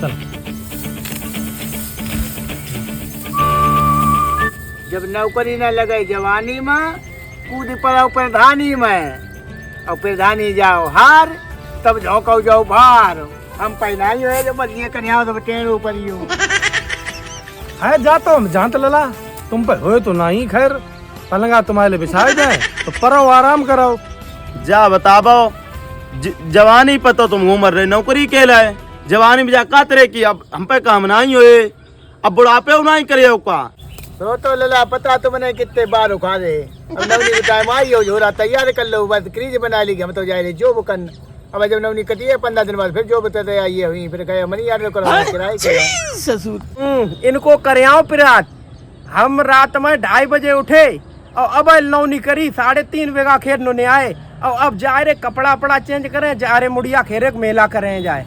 चल। जब नौकरी न लगे जवानी में, कूद पड़ो प्रधानी में, और प्रधानी जाओ हार, तब झोंको जाओ भार। हम पहनाई है जो बलिए कन्या तो टेढ़ ऊपर ही हूँ। है जा तो हम जानत लला, तुम पे हो तो नहीं, खैर पलंगा तुम्हारे लिए बिछाए जाए तो परो आराम करो। जा बताबो, जवानी पर तो तुम उम्र रहे, नौकरी के लाए जवानी में जा कातरे की, अब हम पे काम नहीं होए, अब बुढ़ापे नहीं करे का। तो लला पता तो मैंने कितने बार उखा दे। अब नवनी टाइम आई हो, झोरा तैयार कर लो, बस क्रीज बना ली, हम तो जाए रहे जो बुकन। अब जब नवनी कटी है 15 दिन बाद फिर जो बता आई है हुई, फिर कहे मनी यार करो किराए के ससुर इनको करियाओ पिरात। हम रात में 2:30 बजे उठे और अब नौनी करी, 3.5 बीघा खेत नुने आए और अब जा रहे कपड़ा पड़ा चेंज करें, जा रहे मुड़िया खेरे मेला करें जाए।